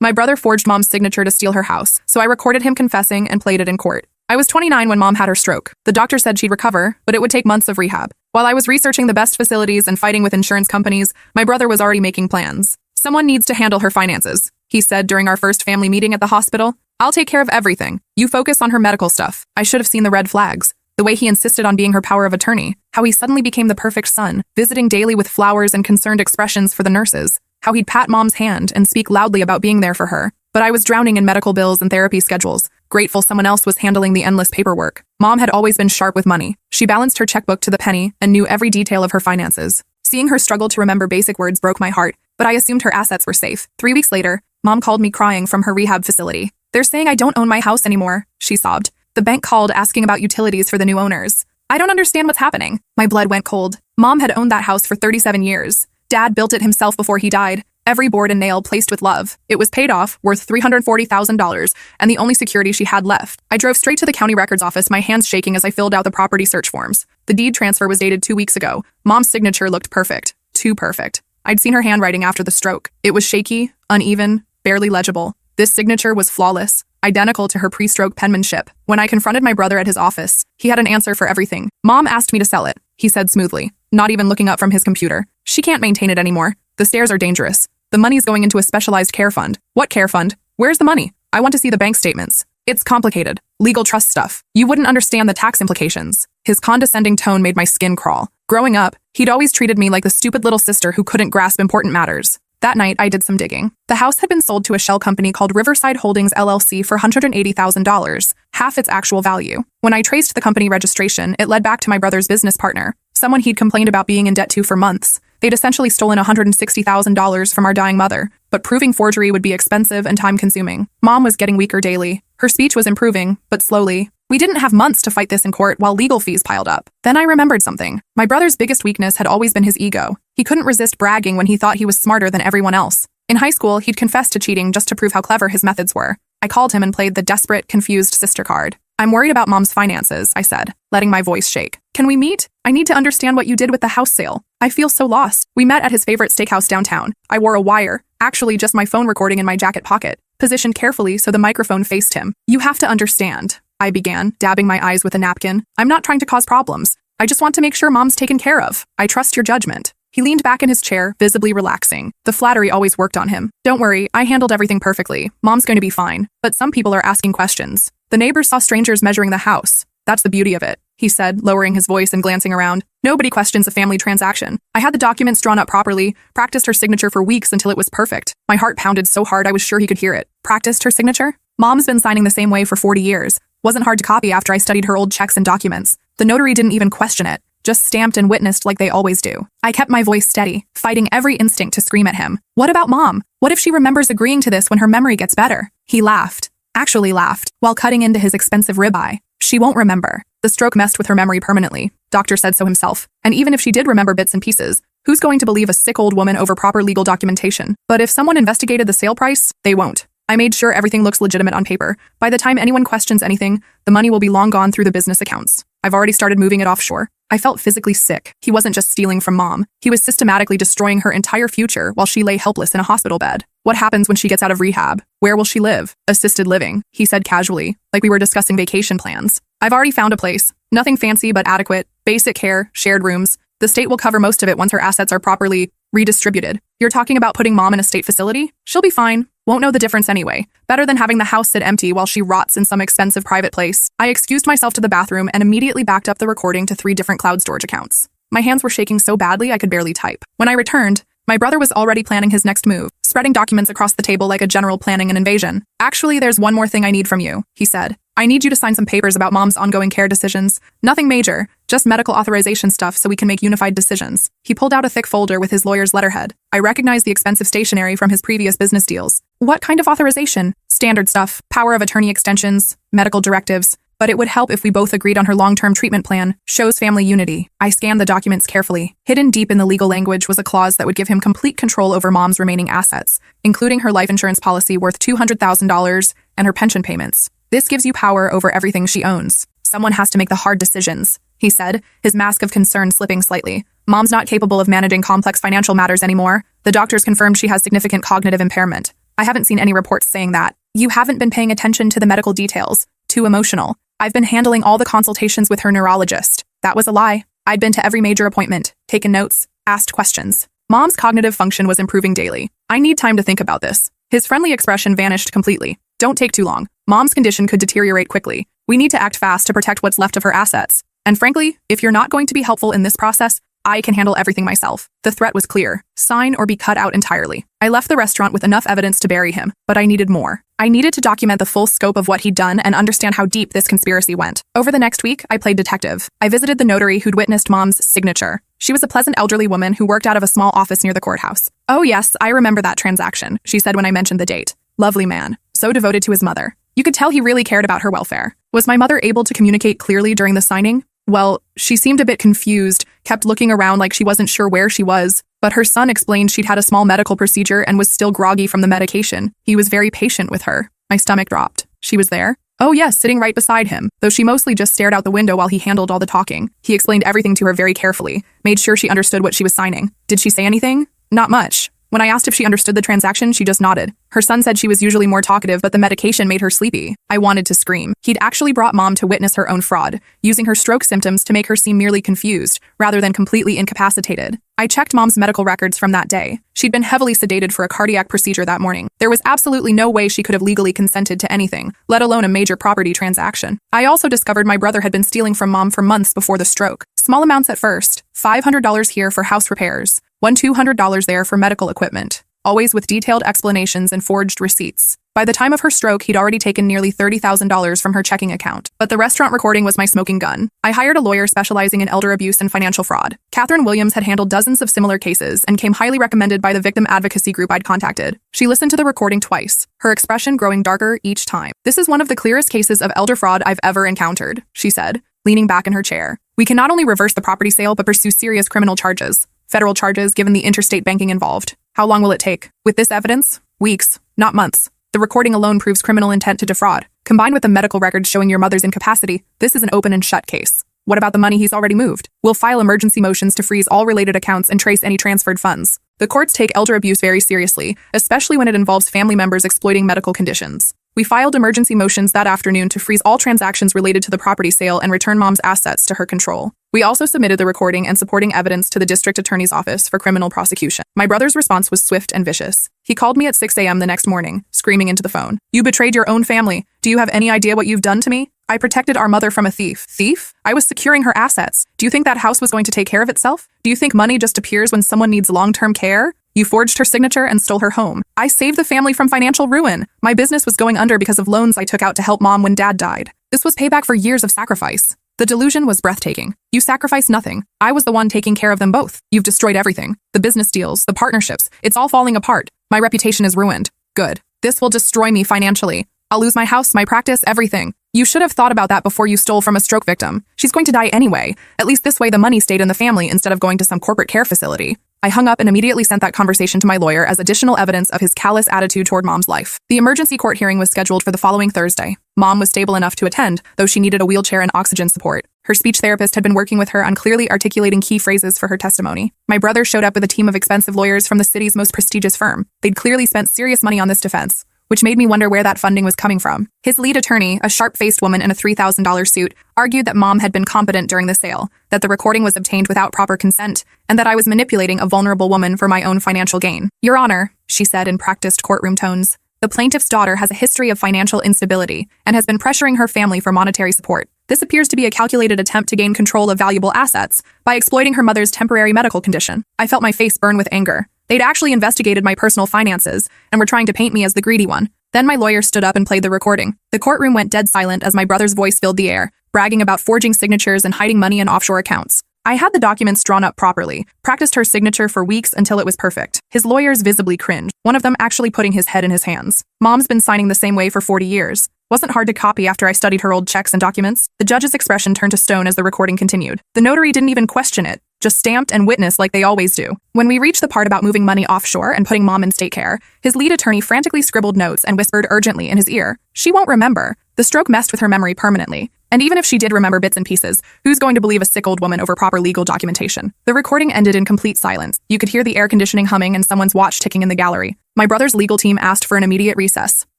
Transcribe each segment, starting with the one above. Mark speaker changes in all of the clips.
Speaker 1: My brother forged mom's signature to steal her house, so I recorded him confessing and played it in court. I was 29 when mom had her stroke. The doctor said she'd recover, but it would take months of rehab. While I was researching the best facilities and fighting with insurance companies, my brother was already making plans. Someone needs to handle her finances, he said during our first family meeting at the hospital. I'll take care of everything. You focus on her medical stuff. I should have seen the red flags. The way he insisted on being her power of attorney. How he suddenly became the perfect son, visiting daily with flowers and concerned expressions for the nurses. How he'd pat mom's hand and speak loudly about being there for her. But I was drowning in medical bills and therapy schedules, grateful someone else was handling the endless paperwork. Mom had always been sharp with money. She balanced her checkbook to the penny and knew every detail of her finances. Seeing her struggle to remember basic words broke my heart, but I assumed her assets were safe. 3 weeks later, mom called me crying from her rehab facility. They're saying I don't own my house anymore, she sobbed. The bank called asking about utilities for the new owners. I don't understand what's happening. My blood went cold. Mom had owned that house for 37 years. Dad built it himself before he died. Every board and nail placed with love. It was paid off, worth $340,000, and the only security she had left. I drove straight to the county records office, my hands shaking as I filled out the property search forms. The deed transfer was dated 2 weeks ago. Mom's signature looked perfect. Too perfect. I'd seen her handwriting after the stroke. It was shaky, uneven, barely legible. This signature was flawless, identical to her pre-stroke penmanship. When I confronted my brother at his office, he had an answer for everything. Mom asked me to sell it, he said smoothly, not even looking up from his computer. She can't maintain it anymore. The stairs are dangerous. The money's going into a specialized care fund. What care fund? Where's the money? I want to see the bank statements. It's complicated. Legal trust stuff. You wouldn't understand the tax implications. His condescending tone made my skin crawl. Growing up, he'd always treated me like the stupid little sister who couldn't grasp important matters. That night, I did some digging. The house had been sold to a shell company called Riverside Holdings LLC for $180,000, half its actual value. When I traced the company registration, it led back to my brother's business partner, someone he'd complained about being in debt to for months. They'd essentially stolen $160,000 from our dying mother, but proving forgery would be expensive and time-consuming. Mom was getting weaker daily. Her speech was improving, but slowly. We didn't have months to fight this in court while legal fees piled up. Then I remembered something. My brother's biggest weakness had always been his ego. He couldn't resist bragging when he thought he was smarter than everyone else. In high school, he'd confessed to cheating just to prove how clever his methods were. I called him and played the desperate, confused sister card. I'm worried about mom's finances, I said, letting my voice shake. Can we meet? I need to understand what you did with the house sale. I feel so lost. We met at his favorite steakhouse downtown. I wore a wire, actually just my phone recording in my jacket pocket, positioned carefully so the microphone faced him. You have to understand, I began, dabbing my eyes with a napkin. I'm not trying to cause problems. I just want to make sure mom's taken care of. I trust your judgment. He leaned back in his chair, visibly relaxing. The flattery always worked on him. Don't worry, I handled everything perfectly. Mom's going to be fine. But some people are asking questions. The neighbors saw strangers measuring the house. That's the beauty of it, he said, lowering his voice and glancing around. Nobody questions a family transaction. I had the documents drawn up properly, practiced her signature for weeks until it was perfect. My heart pounded so hard I was sure he could hear it. Practiced her signature? Mom's been signing the same way for 40 years. Wasn't hard to copy after I studied her old checks and documents. The notary didn't even question it, just stamped and witnessed like they always do. I kept my voice steady, fighting every instinct to scream at him. What about mom? What if she remembers agreeing to this when her memory gets better? He laughed. Actually laughed, while cutting into his expensive ribeye. She won't remember. The stroke messed with her memory permanently. Doctor said so himself. And even if she did remember bits and pieces, who's going to believe a sick old woman over proper legal documentation? But if someone investigated the sale price, they won't. I made sure everything looks legitimate on paper. By the time anyone questions anything, the money will be long gone through the business accounts. I've already started moving it offshore. I felt physically sick. He wasn't just stealing from mom. He was systematically destroying her entire future while she lay helpless in a hospital bed. What happens when she gets out of rehab? Where will she live? Assisted living, he said casually, like we were discussing vacation plans. I've already found a place. Nothing fancy but adequate. Basic care, shared rooms. The state will cover most of it once her assets are properly redistributed. You're talking about putting mom in a state facility? She'll be fine. Won't know the difference anyway. Better than having the house sit empty while she rots in some expensive private place. I excused myself to the bathroom and immediately backed up the recording to 3 different cloud storage accounts. My hands were shaking so badly I could barely type. When I returned, my brother was already planning his next move, spreading documents across the table like a general planning an invasion. Actually, there's one more thing I need from you, he said. I need you to sign some papers about mom's ongoing care decisions. Nothing major, just medical authorization stuff so we can make unified decisions. He pulled out a thick folder with his lawyer's letterhead. I recognized the expensive stationery from his previous business deals. What kind of authorization? Standard stuff, power of attorney extensions, medical directives. But it would help if we both agreed on her long-term treatment plan. Shows family unity. I scanned the documents carefully. Hidden deep in the legal language was a clause that would give him complete control over mom's remaining assets, including her life insurance policy worth $200,000 and her pension payments. This gives you power over everything she owns. Someone has to make the hard decisions, he said, his mask of concern slipping slightly. Mom's not capable of managing complex financial matters anymore. The doctors confirmed she has significant cognitive impairment. I haven't seen any reports saying that. You haven't been paying attention to the medical details. Too emotional. I've been handling all the consultations with her neurologist. That was a lie. I'd been to every major appointment, taken notes, asked questions. Mom's cognitive function was improving daily. I need time to think about this. His friendly expression vanished completely. Don't take too long. Mom's condition could deteriorate quickly. We need to act fast to protect what's left of her assets. And frankly, if you're not going to be helpful in this process, I can handle everything myself. The threat was clear. Sign or be cut out entirely. I left the restaurant with enough evidence to bury him, but I needed more. I needed to document the full scope of what he'd done and understand how deep this conspiracy went. Over the next week, I played detective. I visited the notary who'd witnessed Mom's signature. She was a pleasant elderly woman who worked out of a small office near the courthouse. "Oh yes, I remember that transaction," she said when I mentioned the date. Lovely man. So devoted to his mother. You could tell he really cared about her welfare. Was my mother able to communicate clearly during the signing? Well, she seemed a bit confused, kept looking around like she wasn't sure where she was, but her son explained she'd had a small medical procedure and was still groggy from the medication. He was very patient with her. My stomach dropped. She was there? Oh yes, sitting right beside him, though she mostly just stared out the window while he handled all the talking. He explained everything to her very carefully, made sure she understood what she was signing. Did she say anything? Not much. When I asked if she understood the transaction, she just nodded. Her son said she was usually more talkative, but the medication made her sleepy. I wanted to scream. He'd actually brought Mom to witness her own fraud, using her stroke symptoms to make her seem merely confused, rather than completely incapacitated. I checked Mom's medical records from that day. She'd been heavily sedated for a cardiac procedure that morning. There was absolutely no way she could have legally consented to anything, let alone a major property transaction. I also discovered my brother had been stealing from Mom for months before the stroke. Small amounts at first, $500 here for house repairs, $200 there for medical equipment, always with detailed explanations and forged receipts. By the time of her stroke, he'd already taken nearly $30,000 from her checking account. But the restaurant recording was my smoking gun. I hired a lawyer specializing in elder abuse and financial fraud. Catherine Williams had handled dozens of similar cases and came highly recommended by the victim advocacy group I'd contacted. She listened to the recording twice, her expression growing darker each time. "This is one of the clearest cases of elder fraud I've ever encountered," she said, leaning back in her chair. "We can not only reverse the property sale, but pursue serious criminal charges. Federal charges, given the interstate banking involved. How long will it take? With this evidence? Weeks, not months. The recording alone proves criminal intent to defraud. Combined with the medical records showing your mother's incapacity, this is an open and shut case. What about the money he's already moved? We'll file emergency motions to freeze all related accounts and trace any transferred funds. The courts take elder abuse very seriously, especially when it involves family members exploiting medical conditions. We filed emergency motions that afternoon to freeze all transactions related to the property sale and return Mom's assets to her control. We also submitted the recording and supporting evidence to the district attorney's office for criminal prosecution." My brother's response was swift and vicious. He called me at 6 a.m. the next morning, screaming into the phone. "You betrayed your own family. Do you have any idea what you've done to me? I protected our mother from a thief." "Thief? I was securing her assets. Do you think that house was going to take care of itself? Do you think money just appears when someone needs long-term care? You forged her signature and stole her home. I saved the family from financial ruin. My business was going under because of loans I took out to help Mom when Dad died. This was payback for years of sacrifice." The delusion was breathtaking. "You sacrificed nothing. I was the one taking care of them both. You've destroyed everything. The business deals, the partnerships, it's all falling apart. My reputation is ruined. Good. This will destroy me financially. I'll lose my house, my practice, everything. You should have thought about that before you stole from a stroke victim. She's going to die anyway. At least this way the money stayed in the family instead of going to some corporate care facility." I hung up and immediately sent that conversation to my lawyer as additional evidence of his callous attitude toward Mom's life. The emergency court hearing was scheduled for the following Thursday. Mom was stable enough to attend, though she needed a wheelchair and oxygen support. Her speech therapist had been working with her on clearly articulating key phrases for her testimony. My brother showed up with a team of expensive lawyers from the city's most prestigious firm. They'd clearly spent serious money on this defense, which made me wonder where that funding was coming from. His lead attorney, a sharp-faced woman in a $3,000 suit, argued that Mom had been competent during the sale, that the recording was obtained without proper consent, and that I was manipulating a vulnerable woman for my own financial gain. "Your Honor," she said in practiced courtroom tones, "the plaintiff's daughter has a history of financial instability and has been pressuring her family for monetary support. This appears to be a calculated attempt to gain control of valuable assets by exploiting her mother's temporary medical condition." I felt my face burn with anger. They'd actually investigated my personal finances and were trying to paint me as the greedy one. Then my lawyer stood up and played the recording. The courtroom went dead silent as my brother's voice filled the air, bragging about forging signatures and hiding money in offshore accounts. I had the documents drawn up properly, practiced her signature for weeks until it was perfect. His lawyers visibly cringed, one of them actually putting his head in his hands. Mom's been signing the same way for 40 years. Wasn't hard to copy after I studied her old checks and documents. The judge's expression turned to stone as the recording continued. The notary didn't even question it, just stamped and witnessed like they always do. When we reached the part about moving money offshore and putting Mom in state care, his lead attorney frantically scribbled notes and whispered urgently in his ear, "She won't remember. The stroke messed with her memory permanently. And even if she did remember bits and pieces, who's going to believe a sick old woman over proper legal documentation? The recording ended in complete silence. You could hear the air conditioning humming and someone's watch ticking in the gallery. My brother's legal team asked for an immediate recess.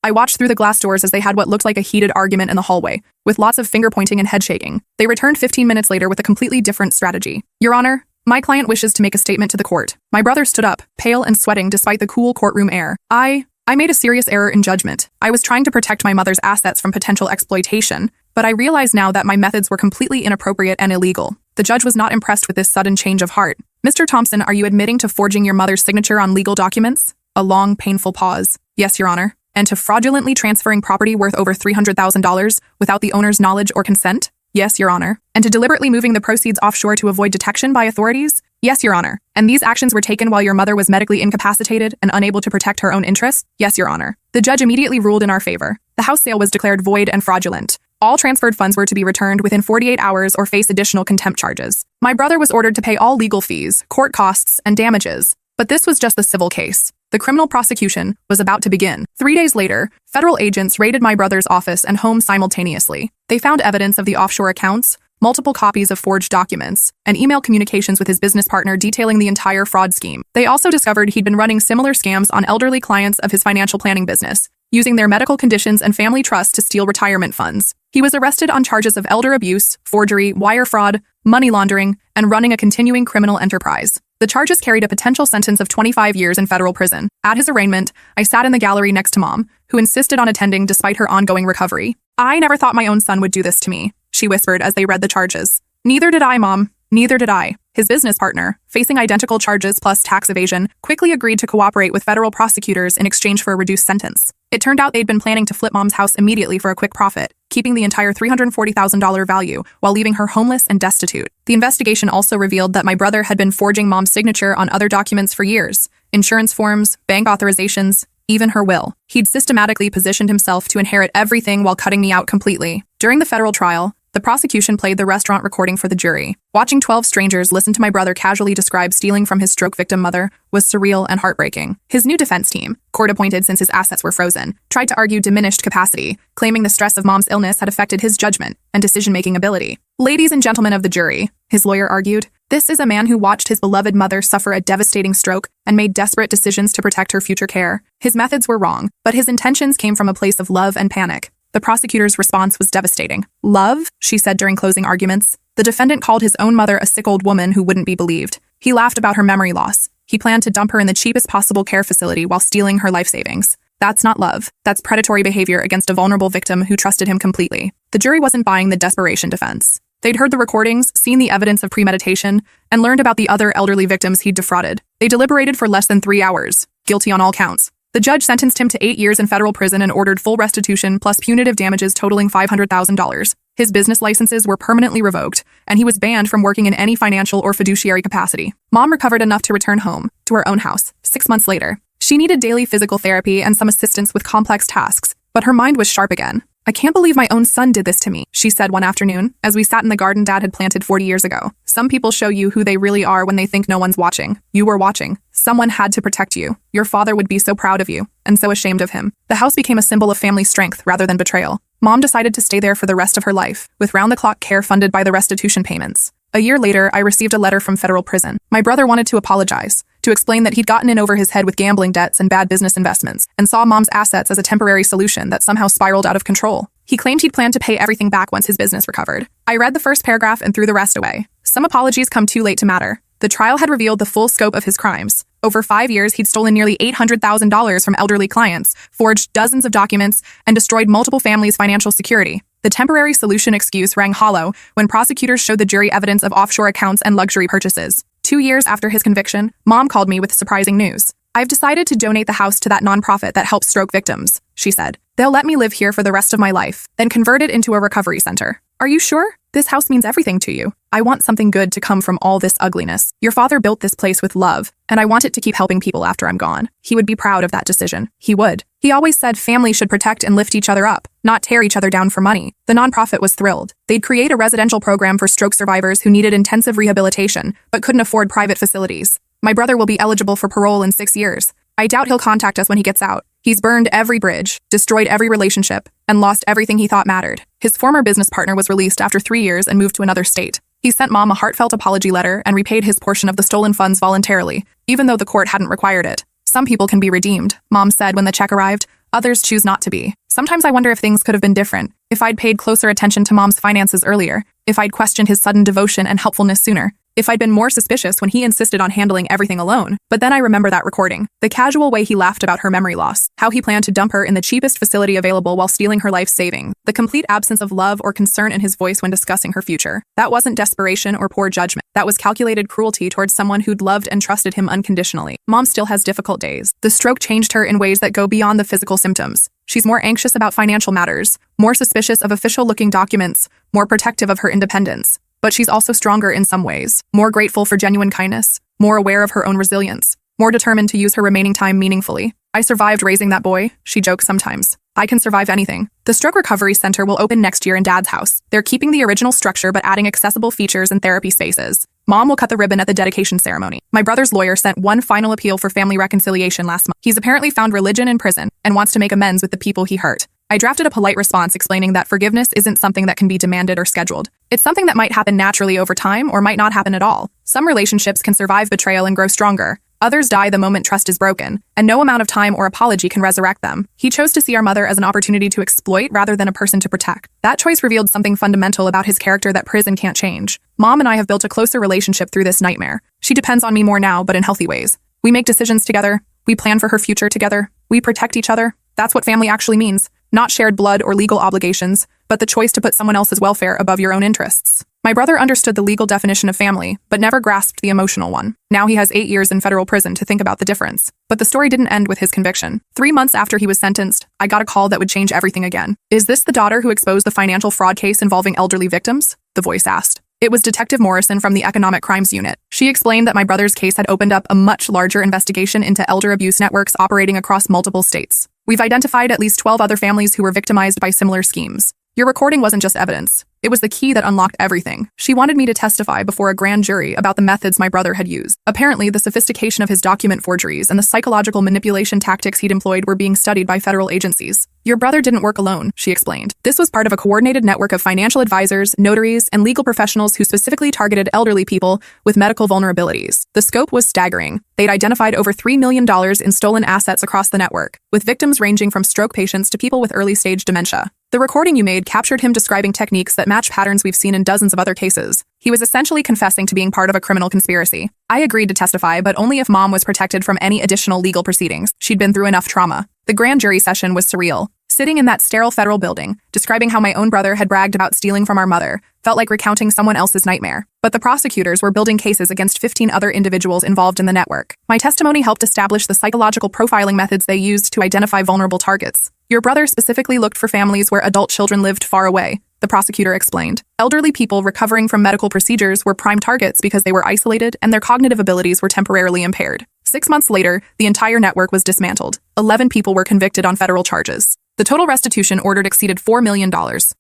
Speaker 1: I watched through the glass doors as they had what looked like a heated argument in the hallway, with lots of finger pointing and head shaking. They returned 15 minutes later with a completely different strategy. Your Honor, my client wishes to make a statement to the court. My brother stood up, pale and sweating despite the cool courtroom air. I made a serious error in judgment. I was trying to protect my mother's assets from potential exploitation, but I realize now that my methods were completely inappropriate and illegal. The judge was not impressed with this sudden change of heart. Mr. Thompson, are you admitting to forging your mother's signature on legal documents? A long, painful pause. Yes, Your Honor. And to fraudulently transferring property worth over $300,000 without the owner's knowledge or consent? Yes, Your Honor. And to deliberately moving the proceeds offshore to avoid detection by authorities? Yes, Your Honor. And these actions were taken while your mother was medically incapacitated and unable to protect her own interests? Yes, Your Honor. The judge immediately ruled in our favor. The house sale was declared void and fraudulent. All transferred funds were to be returned within 48 hours or face additional contempt charges. My brother was ordered to pay all legal fees, court costs, and damages. But this was just the civil case. The criminal prosecution was about to begin. 3 days later, federal agents raided my brother's office and home simultaneously. They found evidence of the offshore accounts, multiple copies of forged documents, and email communications with his business partner detailing the entire fraud scheme. They also discovered he'd been running similar scams on elderly clients of his financial planning business, using their medical conditions and family trusts to steal retirement funds. He was arrested on charges of elder abuse, forgery, wire fraud, money laundering, and running a continuing criminal enterprise. The charges carried a potential sentence of 25 years in federal prison. At his arraignment, I sat in the gallery next to Mom, who insisted on attending despite her ongoing recovery. I never thought my own son would do this to me, she whispered as they read the charges. Neither did I, Mom. Neither did I. His business partner, facing identical charges plus tax evasion, quickly agreed to cooperate with federal prosecutors in exchange for a reduced sentence. It turned out they'd been planning to flip Mom's house immediately for a quick profit, keeping the entire $340,000 value while leaving her homeless and destitute. The investigation also revealed that my brother had been forging Mom's signature on other documents for years: insurance forms, bank authorizations, even her will. He'd systematically positioned himself to inherit everything while cutting me out completely. During the federal trial, the prosecution played the restaurant recording for the jury. Watching 12 strangers listen to my brother casually describe stealing from his stroke victim mother was surreal and heartbreaking. His new defense team, court-appointed since his assets were frozen, tried to argue diminished capacity, claiming the stress of Mom's illness had affected his judgment and decision-making ability. Ladies and gentlemen of the jury, his lawyer argued, this is a man who watched his beloved mother suffer a devastating stroke and made desperate decisions to protect her future care. His methods were wrong, but his intentions came from a place of love and panic. The prosecutor's response was devastating. Love, she said during closing arguments. The defendant called his own mother a sick old woman who wouldn't be believed. He laughed about her memory loss. He planned to dump her in the cheapest possible care facility while stealing her life savings. That's not love. That's predatory behavior against a vulnerable victim who trusted him completely. The jury wasn't buying the desperation defense. They'd heard the recordings, seen the evidence of premeditation, and learned about the other elderly victims he'd defrauded. They deliberated for less than 3 hours, guilty on all counts. The judge sentenced him to 8 years in federal prison and ordered full restitution plus punitive damages totaling $500,000. His business licenses were permanently revoked, and he was banned from working in any financial or fiduciary capacity. Mom recovered enough to return home, to her own house, 6 months later. She needed daily physical therapy and some assistance with complex tasks, but her mind was sharp again. I can't believe my own son did this to me, she said one afternoon, as we sat in the garden Dad had planted 40 years ago. Some people show you who they really are when they think no one's watching. You were watching. Someone had to protect you. Your father would be so proud of you, and so ashamed of him. The house became a symbol of family strength rather than betrayal. Mom decided to stay there for the rest of her life, with round-the-clock care funded by the restitution payments. A year later, I received a letter from federal prison. My brother wanted to apologize, to explain that he'd gotten in over his head with gambling debts and bad business investments, and saw Mom's assets as a temporary solution that somehow spiraled out of control. He claimed he'd planned to pay everything back once his business recovered. I read the first paragraph and threw the rest away. Some apologies come too late to matter. The trial had revealed the full scope of his crimes. Over 5 years, he'd stolen nearly $800,000 from elderly clients, forged dozens of documents, and destroyed multiple families' financial security. The temporary solution excuse rang hollow when prosecutors showed the jury evidence of offshore accounts and luxury purchases. 2 years after his conviction, Mom called me with surprising news. I've decided to donate the house to that nonprofit that helps stroke victims, she said. They'll let me live here for the rest of my life, then convert it into a recovery center. Are you sure? This house means everything to you. I want something good to come from all this ugliness. Your father built this place with love, and I want it to keep helping people after I'm gone. He would be proud of that decision. He would. He always said families should protect and lift each other up, not tear each other down for money. The nonprofit was thrilled. They'd create a residential program for stroke survivors who needed intensive rehabilitation, but couldn't afford private facilities. My brother will be eligible for parole in 6 years. I doubt he'll contact us when he gets out. He's burned every bridge, destroyed every relationship, and lost everything he thought mattered. His former business partner was released after 3 years and moved to another state. He sent Mom a heartfelt apology letter and repaid his portion of the stolen funds voluntarily, even though the court hadn't required it. Some people can be redeemed, Mom said when the check arrived. Others choose not to be. Sometimes I wonder if things could have been different, if I'd paid closer attention to Mom's finances earlier, if I'd questioned his sudden devotion and helpfulness sooner, if I'd been more suspicious when he insisted on handling everything alone. But then I remember that recording, the casual way he laughed about her memory loss, how he planned to dump her in the cheapest facility available while stealing her life savings, the complete absence of love or concern in his voice when discussing her future. That wasn't desperation or poor judgment. That was calculated cruelty towards someone who'd loved and trusted him unconditionally. Mom still has difficult days. The stroke changed her in ways that go beyond the physical symptoms. She's more anxious about financial matters, more suspicious of official-looking documents, more protective of her independence. But she's also stronger in some ways, more grateful for genuine kindness, more aware of her own resilience, more determined to use her remaining time meaningfully. I survived raising that boy, she jokes sometimes. I can survive anything. The Stroke Recovery Center will open next year in Dad's house. They're keeping the original structure but adding accessible features and therapy spaces. Mom will cut the ribbon at the dedication ceremony. My brother's lawyer sent one final appeal for family reconciliation last month. He's apparently found religion in prison and wants to make amends with the people he hurt. I drafted a polite response explaining that forgiveness isn't something that can be demanded or scheduled. It's something that might happen naturally over time or might not happen at all. Some relationships can survive betrayal and grow stronger. Others die the moment trust is broken, and no amount of time or apology can resurrect them. He chose to see our mother as an opportunity to exploit rather than a person to protect. That choice revealed something fundamental about his character that prison can't change. Mom and I have built a closer relationship through this nightmare. She depends on me more now, but in healthy ways. We make decisions together. We plan for her future together. We protect each other. That's what family actually means. Not shared blood or legal obligations, but the choice to put someone else's welfare above your own interests. My brother understood the legal definition of family, but never grasped the emotional one. Now he has 8 years in federal prison to think about the difference. But the story didn't end with his conviction. 3 months after he was sentenced, I got a call that would change everything again. "Is this the daughter who exposed the financial fraud case involving elderly victims?" the voice asked. It was Detective Morrison from the Economic Crimes Unit. She explained that my brother's case had opened up a much larger investigation into elder abuse networks operating across multiple states. We've identified at least 12 other families who were victimized by similar schemes. Your recording wasn't just evidence. It was the key that unlocked everything. She wanted me to testify before a grand jury about the methods my brother had used. Apparently, the sophistication of his document forgeries and the psychological manipulation tactics he'd employed were being studied by federal agencies. "Your brother didn't work alone," she explained. "This was part of a coordinated network of financial advisors, notaries, and legal professionals who specifically targeted elderly people with medical vulnerabilities. The scope was staggering. They'd identified over $3 million in stolen assets across the network, with victims ranging from stroke patients to people with early-stage dementia. The recording you made captured him describing techniques that match patterns we've seen in dozens of other cases. He was essentially confessing to being part of a criminal conspiracy. I agreed to testify, but only if Mom was protected from any additional legal proceedings. She'd been through enough trauma. The grand jury session was surreal. Sitting in that sterile federal building, describing how my own brother had bragged about stealing from our mother, felt like recounting someone else's nightmare. But the prosecutors were building cases against 15 other individuals involved in the network. My testimony helped establish the psychological profiling methods they used to identify vulnerable targets. "Your brother specifically looked for families where adult children lived far away," the prosecutor explained. "Elderly people recovering from medical procedures were prime targets because they were isolated and their cognitive abilities were temporarily impaired." 6 months later, the entire network was dismantled. 11 people were convicted on federal charges. The total restitution ordered exceeded $4 million.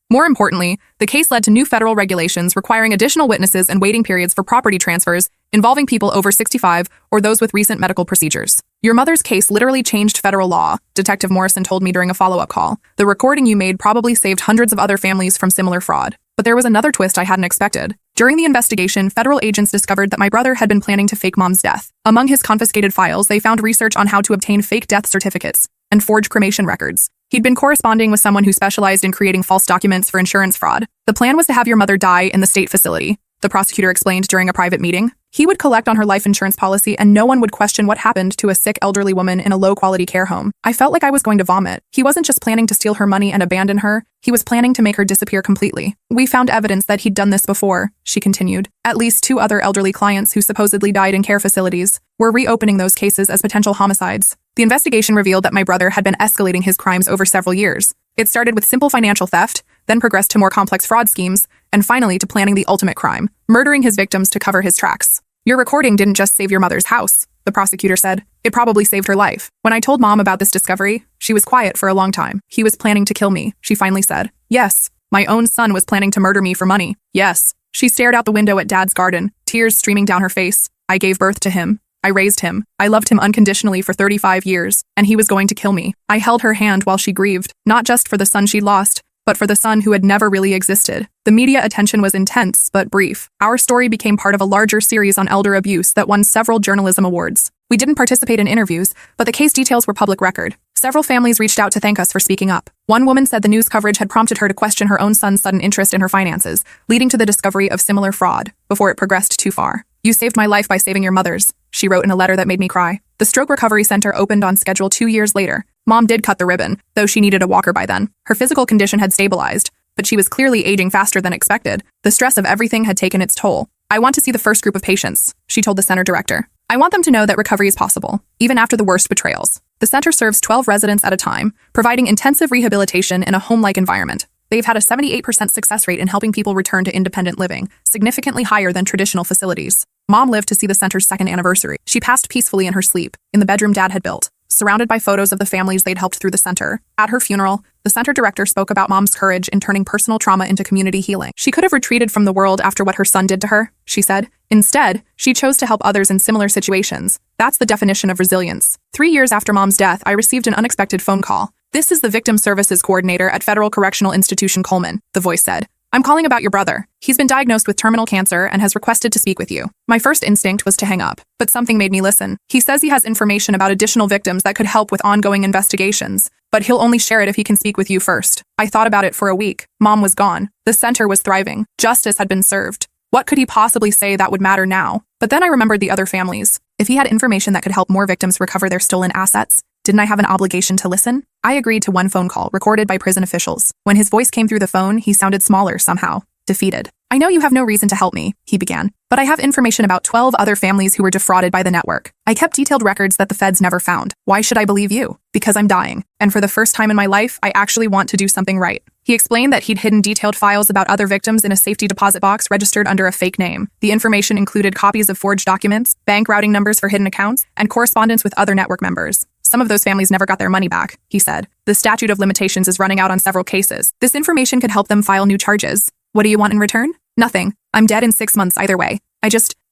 Speaker 1: More importantly, the case led to new federal regulations requiring additional witnesses and waiting periods for property transfers involving people over 65 or those with recent medical procedures. "Your mother's case literally changed federal law," Detective Morrison told me during a follow-up call. "The recording you made probably saved hundreds of other families from similar fraud." But there was another twist I hadn't expected. During the investigation, federal agents discovered that my brother had been planning to fake Mom's death. Among his confiscated files, they found research on how to obtain fake death certificates and forge cremation records. He'd been corresponding with someone who specialized in creating false documents for insurance fraud. "The plan was to have your mother die in the state facility," the prosecutor explained during a private meeting. "He would collect on her life insurance policy and no one would question what happened to a sick elderly woman in a low-quality care home. I felt like I was going to vomit. He wasn't just planning to steal her money and abandon her, he was planning to make her disappear completely. We found evidence that he'd done this before," she continued. "At least 2 other elderly clients who supposedly died in care facilities. We're reopening those cases as potential homicides." The investigation revealed that my brother had been escalating his crimes over several years. It started with simple financial theft, then progressed to more complex fraud schemes, and finally to planning the ultimate crime, murdering his victims to cover his tracks. "Your recording didn't just save your mother's house," the prosecutor said. "It probably saved her life." When I told Mom about this discovery, she was quiet for a long time. "He was planning to kill me," she finally said. "Yes. My own son was planning to murder me for money. Yes." She stared out the window at Dad's garden, tears streaming down her face. "I gave birth to him. I raised him. I loved him unconditionally for 35 years, and he was going to kill me. I held her hand while she grieved, not just for the son she'd lost, but for the son who had never really existed. The media attention was intense, but brief. Our story became part of a larger series on elder abuse that won several journalism awards. We didn't participate in interviews, but the case details were public record. Several families reached out to thank us for speaking up. One woman said the news coverage had prompted her to question her own son's sudden interest in her finances, leading to the discovery of similar fraud, before it progressed too far. "You saved my life by saving your mother's," she wrote in a letter that made me cry. The Stroke Recovery Center opened on schedule 2 years later. Mom did cut the ribbon, though she needed a walker by then. Her physical condition had stabilized, but she was clearly aging faster than expected. The stress of everything had taken its toll. "I want to see the first group of patients," she told the center director. "I want them to know that recovery is possible, even after the worst betrayals." The center serves 12 residents at a time, providing intensive rehabilitation in a home-like environment. They've had a 78% success rate in helping people return to independent living, significantly higher than traditional facilities. Mom lived to see the center's 2nd anniversary. She passed peacefully in her sleep, in the bedroom Dad had built, surrounded by photos of the families they'd helped through the center. At her funeral, the center director spoke about Mom's courage in turning personal trauma into community healing. "She could have retreated from the world after what her son did to her," she said. "Instead, she chose to help others in similar situations. That's the definition of resilience." 3 years after Mom's death, I received an unexpected phone call. "This is the Victim Services Coordinator at Federal Correctional Institution Coleman," the voice said. "I'm calling about your brother. He's been diagnosed with terminal cancer and has requested to speak with you." My first instinct was to hang up, but something made me listen. "He says he has information about additional victims that could help with ongoing investigations, but he'll only share it if he can speak with you first." I thought about it for a week. Mom was gone. The center was thriving. Justice had been served. What could he possibly say that would matter now? But then I remembered the other families. If he had information that could help more victims recover their stolen assets, didn't I have an obligation to listen? I agreed to one phone call recorded by prison officials. When his voice came through the phone, he sounded smaller somehow, defeated. "I know you have no reason to help me," he began, "but I have information about 12 other families who were defrauded by the network. I kept detailed records that the feds never found. Why should I believe you? Because I'm dying. And for the first time in my life, I actually want to do something right." He explained that he'd hidden detailed files about other victims in a safety deposit box registered under a fake name. The information included copies of forged documents, bank routing numbers for hidden accounts, and correspondence with other network members. "Some of those families never got their money back," he said. "The statute of limitations is running out on several cases. This information could help them file new charges. What do you want in return?" "Nothing. I'm dead in 6 months either way.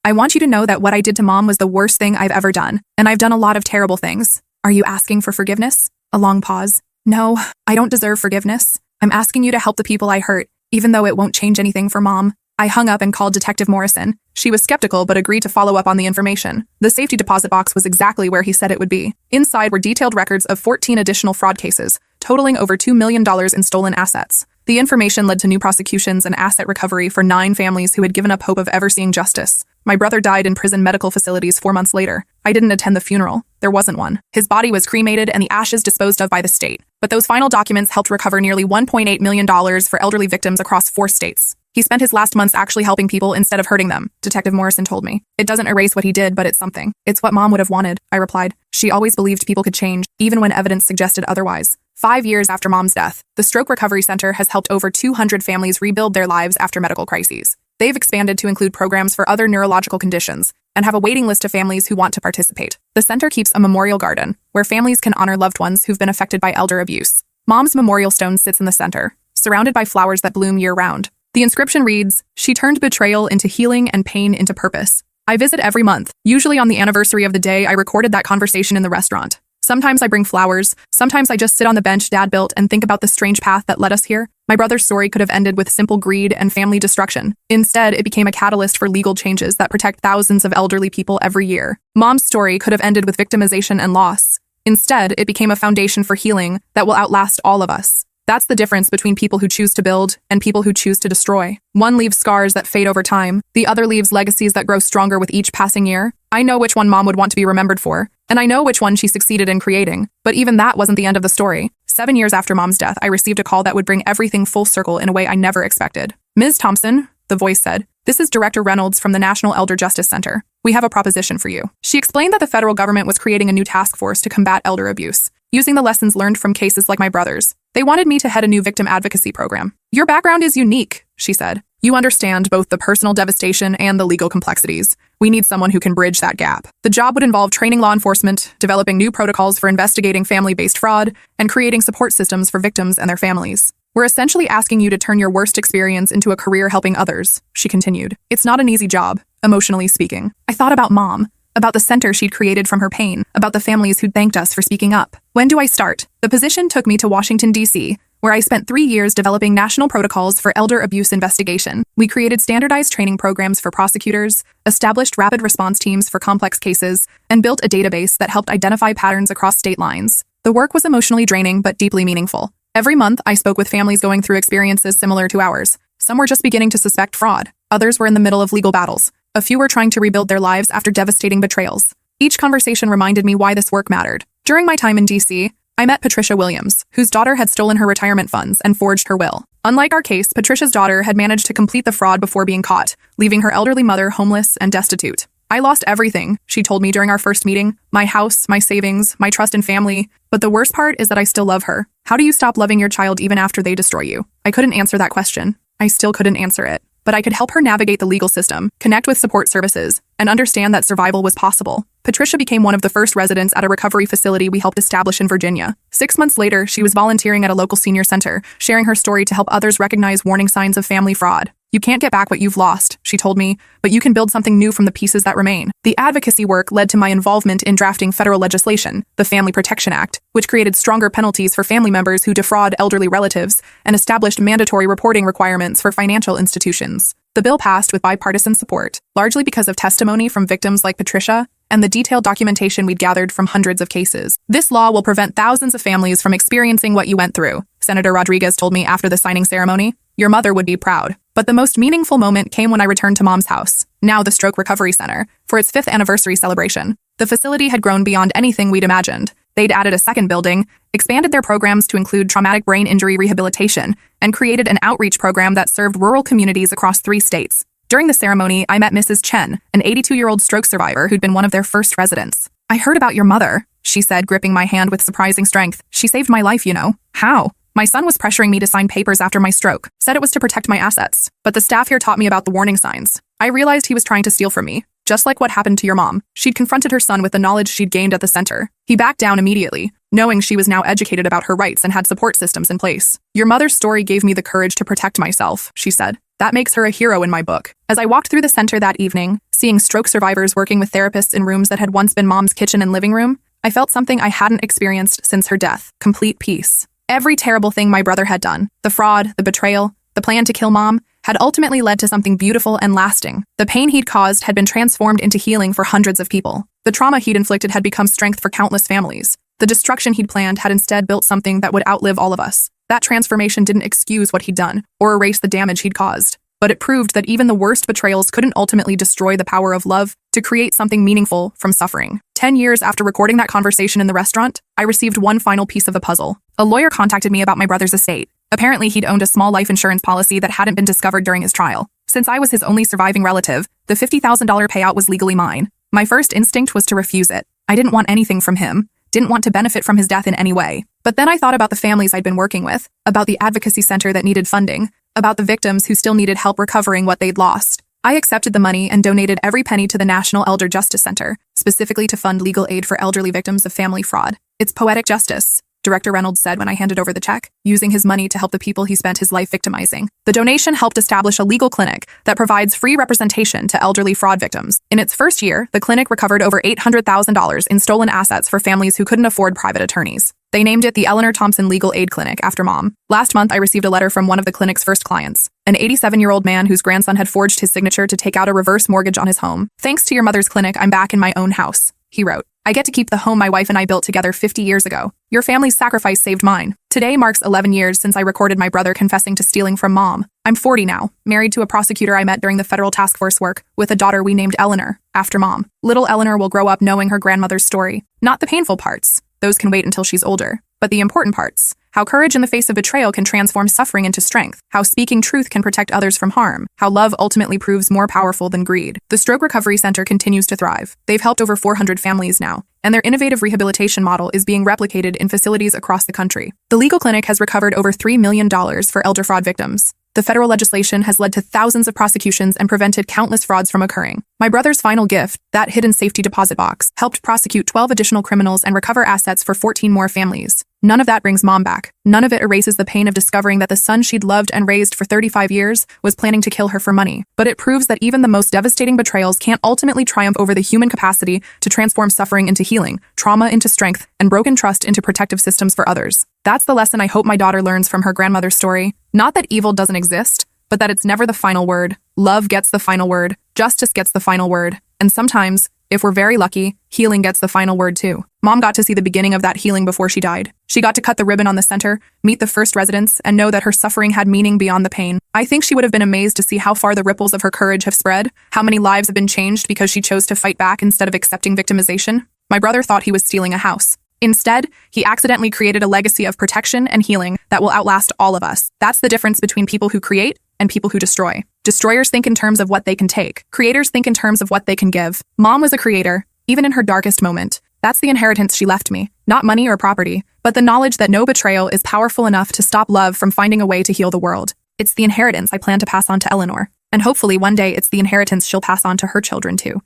Speaker 1: I want you to know that what I did to Mom was the worst thing I've ever done, and I've done a lot of terrible things. Are you asking for forgiveness?" A long pause. "No, I don't deserve forgiveness. I'm asking you to help the people I hurt, even though it won't change anything for Mom." I hung up and called Detective Morrison. She was skeptical but agreed to follow up on the information. The safety deposit box was exactly where he said it would be. Inside were detailed records of 14 additional fraud cases, totaling over $2 million in stolen assets. The information led to new prosecutions and asset recovery for 9 families who had given up hope of ever seeing justice. My brother died in prison medical facilities 4 months later. I didn't attend the funeral. There wasn't one. His body was cremated and the ashes disposed of by the state. But those final documents helped recover nearly $1.8 million for elderly victims across 4 states. "He spent his last months actually helping people instead of hurting them," Detective Morrison told me. "It doesn't erase what he did, but it's something." "It's what Mom would have wanted," I replied. She always believed people could change, even when evidence suggested otherwise. 5 years after Mom's death, the Stroke Recovery Center has helped over 200 families rebuild their lives after medical crises. They've expanded to include programs for other neurological conditions and have a waiting list of families who want to participate. The center keeps a memorial garden where families can honor loved ones who've been affected by elder abuse. Mom's memorial stone sits in the center, surrounded by flowers that bloom year-round. The inscription reads, "She turned betrayal into healing and pain into purpose." I visit every month, usually on the anniversary of the day I recorded that conversation in the restaurant. Sometimes I bring flowers, sometimes I just sit on the bench Dad built and think about the strange path that led us here. My brother's story could have ended with simple greed and family destruction. Instead, it became a catalyst for legal changes that protect thousands of elderly people every year. Mom's story could have ended with victimization and loss. Instead, it became a foundation for healing that will outlast all of us. That's the difference between people who choose to build and people who choose to destroy. One leaves scars that fade over time. The other leaves legacies that grow stronger with each passing year. I know which one Mom would want to be remembered for, and I know which one she succeeded in creating. But even that wasn't the end of the story. 7 years after Mom's death, I received a call that would bring everything full circle in a way I never expected. "Ms. Thompson," the voice said, "this is Director Reynolds from the National Elder Justice Center. We have a proposition for you." She explained that the federal government was creating a new task force to combat elder abuse, using the lessons learned from cases like my brother's. They wanted me to head a new victim advocacy program. "Your background is unique," she said. "You understand both the personal devastation and the legal complexities. We need someone who can bridge that gap." The job would involve training law enforcement, developing new protocols for investigating family-based fraud, and creating support systems for victims and their families. "We're essentially asking you to turn your worst experience into a career helping others," she continued. "It's not an easy job, emotionally speaking. I thought about Mom. about the center she'd created from her pain, about the families who'd thanked us for speaking up. When do I start? The position took me to Washington, D.C., where I spent 3 years developing national protocols for elder abuse investigation. We created standardized training programs for prosecutors, established rapid response teams for complex cases, and built a database that helped identify patterns across state lines. The work was emotionally draining but deeply meaningful. Every month, I spoke with families going through experiences similar to ours. Some were just beginning to suspect fraud. Others were in the middle of legal battles. A few were trying to rebuild their lives after devastating betrayals. Each conversation reminded me why this work mattered. During my time in D.C., I met Patricia Williams, whose daughter had stolen her retirement funds and forged her will. Unlike our case, Patricia's daughter had managed to complete the fraud before being caught, leaving her elderly mother homeless and destitute. I lost everything, she told me during our first meeting. My house, my savings, my trust in family. But the worst part is that I still love her. How do you stop loving your child even after they destroy you? I couldn't answer that question. I still couldn't answer it. But I could help her navigate the legal system, connect with support services, and understand that survival was possible. Patricia became one of the first residents at a recovery facility we helped establish in Virginia. 6 months later, she was volunteering at a local senior center, sharing her story to help others recognize warning signs of family fraud. You can't get back what you've lost, she told me, but you can build something new from the pieces that remain. The advocacy work led to my involvement in drafting federal legislation, the Family Protection Act, which created stronger penalties for family members who defraud elderly relatives and established mandatory reporting requirements for financial institutions. The bill passed with bipartisan support, largely because of testimony from victims like Patricia and the detailed documentation we'd gathered from hundreds of cases. This law will prevent thousands of families from experiencing what you went through, Senator Rodriguez told me after the signing ceremony. Your mother would be proud. But the most meaningful moment came when I returned to Mom's house, now the Stroke Recovery Center, for its 5th anniversary celebration. The facility had grown beyond anything we'd imagined. They'd added a second building, expanded their programs to include traumatic brain injury rehabilitation, and created an outreach program that served rural communities across 3 states. During the ceremony, I met Mrs. Chen, an 82-year-old stroke survivor who'd been one of their first residents. I heard about your mother, she said, gripping my hand with surprising strength. She saved my life, you know. How? My son was pressuring me to sign papers after my stroke, said it was to protect my assets. But the staff here taught me about the warning signs. I realized he was trying to steal from me, just like what happened to your mom. She'd confronted her son with the knowledge she'd gained at the center. He backed down immediately, knowing she was now educated about her rights and had support systems in place. Your mother's story gave me the courage to protect myself, she said. That makes her a hero in my book. As I walked through the center that evening, seeing stroke survivors working with therapists in rooms that had once been Mom's kitchen and living room, I felt something I hadn't experienced since her death: complete peace. Every terrible thing my brother had done, the fraud, the betrayal, the plan to kill Mom, had ultimately led to something beautiful and lasting. The pain he'd caused had been transformed into healing for hundreds of people. The trauma he'd inflicted had become strength for countless families. The destruction he'd planned had instead built something that would outlive all of us. That transformation didn't excuse what he'd done or erase the damage he'd caused, but it proved that even the worst betrayals couldn't ultimately destroy the power of love to create something meaningful from suffering. 10 years after recording that conversation in the restaurant, I received one final piece of the puzzle. A lawyer contacted me about my brother's estate. Apparently, he'd owned a small life insurance policy that hadn't been discovered during his trial. Since I was his only surviving relative, the $50,000 payout was legally mine. My first instinct was to refuse it. I didn't want anything from him, didn't want to benefit from his death in any way. But then I thought about the families I'd been working with, about the advocacy center that needed funding, about the victims who still needed help recovering what they'd lost. I accepted the money and donated every penny to the National Elder Justice Center, specifically to fund legal aid for elderly victims of family fraud. It's poetic justice, Director Reynolds said when I handed over the check, using his money to help the people he spent his life victimizing. The donation helped establish a legal clinic that provides free representation to elderly fraud victims. In its first year, the clinic recovered over $800,000 in stolen assets for families who couldn't afford private attorneys. They named it the Eleanor Thompson Legal Aid Clinic after Mom. Last month, I received a letter from one of the clinic's first clients, an 87-year-old man whose grandson had forged his signature to take out a reverse mortgage on his home. Thanks to your mother's clinic, I'm back in my own house, he wrote. I get to keep the home my wife and I built together 50 years ago. Your family's sacrifice saved mine. Today marks 11 years since I recorded my brother confessing to stealing from Mom. I'm 40 now, married to a prosecutor I met during the federal task force work, with a daughter we named Eleanor, after Mom. Little Eleanor will grow up knowing her grandmother's story. Not the painful parts. Those can wait until she's older. But the important parts. How courage in the face of betrayal can transform suffering into strength. How speaking truth can protect others from harm. How love ultimately proves more powerful than greed. The Stroke Recovery Center continues to thrive. They've helped over 400 families now, and their innovative rehabilitation model is being replicated in facilities across the country. The legal clinic has recovered over $3 million for elder fraud victims. The federal legislation has led to thousands of prosecutions and prevented countless frauds from occurring. My brother's final gift, that hidden safety deposit box, helped prosecute 12 additional criminals and recover assets for 14 more families. None of that brings Mom back. None of it erases the pain of discovering that the son she'd loved and raised for 35 years was planning to kill her for money. But it proves that even the most devastating betrayals can't ultimately triumph over the human capacity to transform suffering into healing, trauma into strength, and broken trust into protective systems for others. That's the lesson I hope my daughter learns from her grandmother's story. Not that evil doesn't exist, but that it's never the final word. Love gets the final word. Justice gets the final word. And sometimes, if we're very lucky, healing gets the final word too. Mom got to see the beginning of that healing before she died. She got to cut the ribbon on the center, meet the first residents, and know that her suffering had meaning beyond the pain. I think she would have been amazed to see how far the ripples of her courage have spread, how many lives have been changed because she chose to fight back instead of accepting victimization. My brother thought he was stealing a house. Instead, he accidentally created a legacy of protection and healing that will outlast all of us. That's the difference between people who create and people who destroy. Destroyers think in terms of what they can take. Creators think in terms of what they can give. Mom was a creator, even in her darkest moment. That's the inheritance she left me. Not money or property, but the knowledge that no betrayal is powerful enough to stop love from finding a way to heal the world. It's the inheritance I plan to pass on to Eleanor. And hopefully one day it's the inheritance she'll pass on to her children too.